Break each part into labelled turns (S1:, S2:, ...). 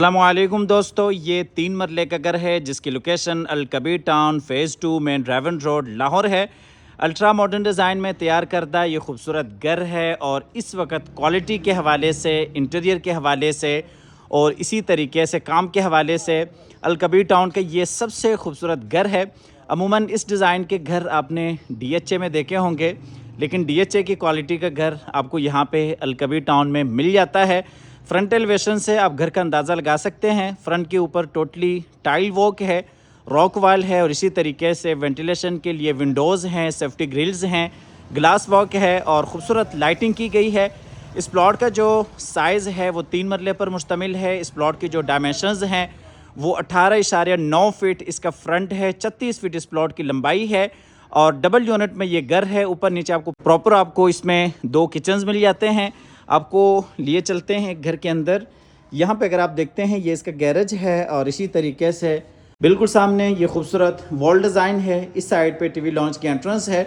S1: अस्सलामुअलैकुम दोस्तों, ये 3 मरले का घर है जिसकी location Al Kabir town phase 2 main Raiwind road Lahore है। अल्ट्रा मॉडर्न डिज़ाइन में तैयार करदा ये खूबसूरत घर है और इस वक्त क्वालिटी के हवाले से, इंटीरियर के हवाले से और इसी तरीके से काम के हवाले से अल कबीर टाउन का ये सबसे खूबसूरत घर है। अमूमन इस डिज़ाइन के घर आपने DHA में देखे होंगे, लेकिन DHA की क्वालिटी का घर आपको यहाँ पे अल कबीर टाउन में मिल जाता है। फ्रंट एलिवेशन से आप घर का अंदाज़ा लगा सकते हैं। फ्रंट के ऊपर टोटली टाइल वॉक है, रॉक वाल है और इसी तरीके से वेंटिलेशन के लिए विंडोज़ हैं, सेफ्टी ग्रिल्स हैं, ग्लास वॉक है और ख़ूबसूरत लाइटिंग की गई है। इस प्लॉट का जो साइज़ है वो 3 मरले पर मुश्तमिल है। इस प्लॉट की जो डायमेंशंस हैं वो 18.9 फीट इसका फ्रंट है, 36 फीट इस प्लॉट की लंबाई है और डबल यूनिट में ये घर है। ऊपर नीचे आपको इसमें 2 किचन्स मिल जाते हैं। आपको लिए चलते हैं घर के अंदर। यहाँ पे अगर आप देखते हैं ये इसका गैरेज है और इसी तरीके से बिल्कुल सामने ये खूबसूरत वॉल डिज़ाइन है। इस साइड पे टीवी लॉन्च की एंट्रेंस है।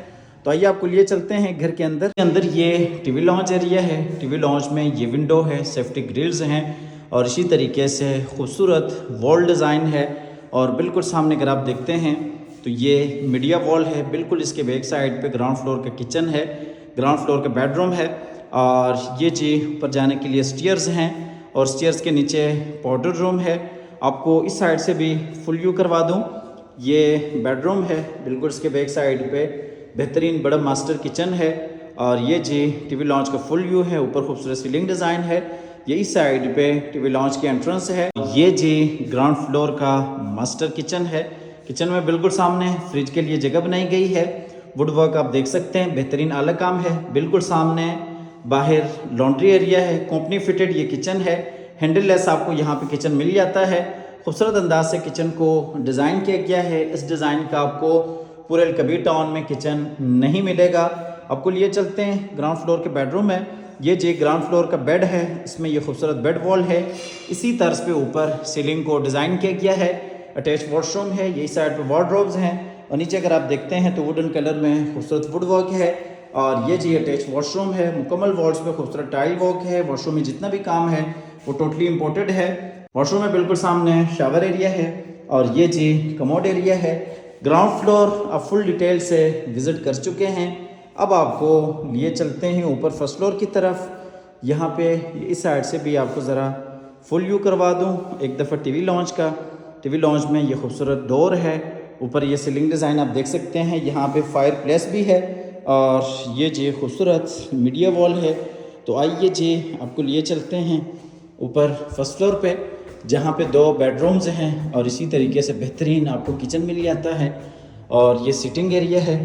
S1: तो आइए आपको लिए चलते हैं घर के अंदर ये टीवी लॉन्च एरिया है। टीवी लॉन्च में ये विंडो है, सेफ्टी ग्रिल्स हैं और इसी तरीके से खूबसूरत वॉल डिज़ाइन है। और बिल्कुल सामने अगर आप देखते हैं तो ये मीडिया वॉल है। बिल्कुल इसके बैक साइड पे ग्राउंड फ्लोर का किचन है, ग्राउंड फ्लोर का बेडरूम है और ये जी ऊपर जाने के लिए स्टेयर्स हैं और स्टेयर्स के नीचे पाउडर रूम है। आपको इस साइड से भी फुल व्यू करवा दूं। ये बेडरूम है, बिल्कुल इसके बैक साइड पे बेहतरीन बड़ा मास्टर किचन है और ये जी टीवी लॉन्च का फुल व्यू है। ऊपर खूबसूरत सीलिंग डिज़ाइन है। ये इस साइड पे टीवी लॉन्च की एंट्रेंस है। ये जी ग्राउंड फ्लोर का मास्टर किचन है। किचन में बिल्कुल सामने फ्रिज के लिए जगह बनाई गई है। वुड वर्क आप देख सकते हैं, बेहतरीन आला काम है। बिल्कुल सामने बाहर लॉन्ड्री एरिया है। कंपनी फिटेड ये किचन है। हैंडल लेस आपको यहाँ पे किचन मिल जाता है। खूबसूरत अंदाज से किचन को डिज़ाइन किया गया है। इस डिज़ाइन का आपको पूरे अल कबीर टाउन में किचन नहीं मिलेगा। आपको लिए चलते हैं ग्राउंड फ्लोर के बेडरूम है। ये जी ग्राउंड फ्लोर का बेड है। इसमें ये खूबसूरत बेड वॉल है। इसी तर्ज पे ऊपर सीलिंग को डिज़ाइन किया गया है। अटैच वॉशरूम है। यही साइड पे वार्डरोब्स हैं और नीचे अगर आप देखते हैं तो वुडन कलर में खूबसूरत वुड वर्क है। और ये जी अटैच वॉशरूम है। मुकम्मल वॉल्स पे खूबसूरत टाइल वर्क है। वॉशरूम में जितना भी काम है वो टोटली इम्पोर्टेड है। वॉशरूम में बिल्कुल सामने शावर एरिया है और ये जी कमोड एरिया है। ग्राउंड फ्लोर आप फुल डिटेल से विज़िट कर चुके हैं। अब आपको लिए चलते हैं ऊपर फर्स्ट फ्लोर की तरफ। यहाँ पे इस साइड से भी आपको ज़रा फुल व्यू करवा दूँ एक दफ़ा टीवी लॉन्च का। टीवी लॉन्च में ये खूबसूरत डोर है। ऊपर ये सीलिंग डिज़ाइन आप देख सकते हैं। यहाँ पे फायर प्लेस भी है और ये जी खूबसूरत मीडिया वॉल है। तो आइए जी आपको लिए चलते हैं ऊपर फर्स्ट फ्लोर पे, जहाँ पे 2 बेडरूम्स हैं और इसी तरीके से बेहतरीन आपको किचन मिल जाता है और ये सिटिंग एरिया है।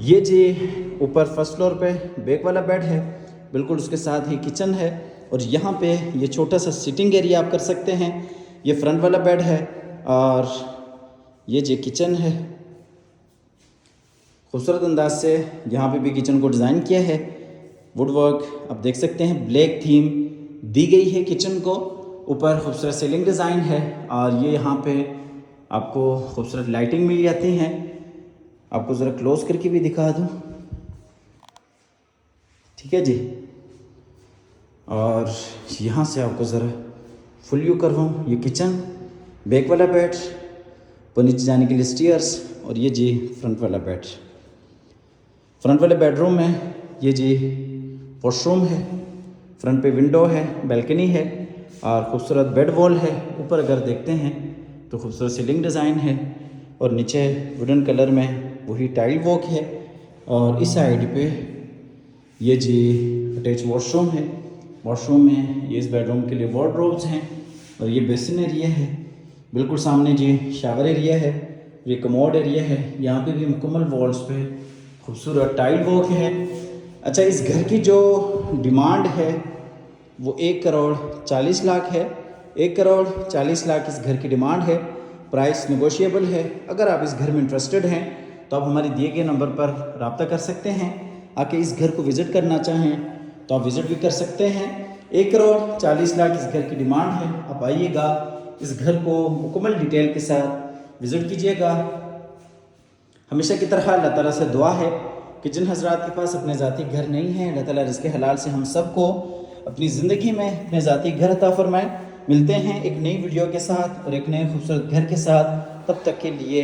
S1: ये जी ऊपर फर्स्ट फ्लोर पे बैक वाला बेड है, बिल्कुल उसके साथ ही किचन है और यहाँ पे ये छोटा सा सिटिंग एरिया आप कर सकते हैं। ये फ्रंट वाला बेड है और ये जी किचन है। खूबसूरत अंदाज से यहाँ पे भी किचन को डिज़ाइन किया है। वुड वर्क आप देख सकते हैं, ब्लैक थीम दी गई है किचन को। ऊपर खूबसूरत सीलिंग डिज़ाइन है और ये यहाँ पे आपको खूबसूरत लाइटिंग मिल जाती हैं। आपको ज़रा क्लोज करके भी दिखा दूँ, ठीक है जी। और यहाँ से आपको ज़रा फुल व्यू करवाऊँ। ये किचन, बैक वाला बेड, पर नीचे जाने के लिए स्टेयर्स और ये जी फ्रंट वाला बेड। फ्रंट वाले बेडरूम में ये जी वॉशरूम है। फ्रंट पे विंडो है, बैल्कनी है और खूबसूरत बेड वॉल है। ऊपर अगर देखते हैं तो खूबसूरत सीलिंग डिज़ाइन है और नीचे वुडन कलर में वही टाइल वॉक है। और इस साइड पे ये जी अटैच वॉशरूम है। वॉशरूम में ये इस बेडरूम के लिए वार्डरोब्स हैं और ये बेसिन एरिया है। बिल्कुल सामने जी शावर एरिया है। ये कमोड एरिया है। यहाँ पे भी मुकम्मल वॉल्स पे खूबसूरत टाइल वर्क है। अच्छा, इस घर की जो डिमांड है वो 1,40,00,000 है। 1,40,00,000 इस घर की डिमांड है। प्राइस नेगोशिएबल है। अगर आप इस घर में इंटरेस्टेड हैं तो आप हमारे दिए गए नंबर पर रब्ता कर सकते हैं। आके इस घर को विज़िट करना चाहें तो आप विज़िट भी कर सकते हैं। 1,40,00,000 इस घर की डिमांड है। आप आइएगा, इस घर को मुकम्मल डिटेल के साथ विज़िट कीजिएगा। हमेशा की तरह अल्लाह ताला से दुआ है कि जिन हज़रात के पास अपने ज़ाती घर नहीं है, अल्लाह ताला रिज़्क़ हलाल से हम सबको अपनी ज़िंदगी में अपने ज़ाती घर अता फ़रमाए। मिलते हैं एक नई वीडियो के साथ और एक नए खूबसूरत घर के साथ। तब तक के लिए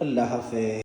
S1: अल्लाह हाफ़िज़।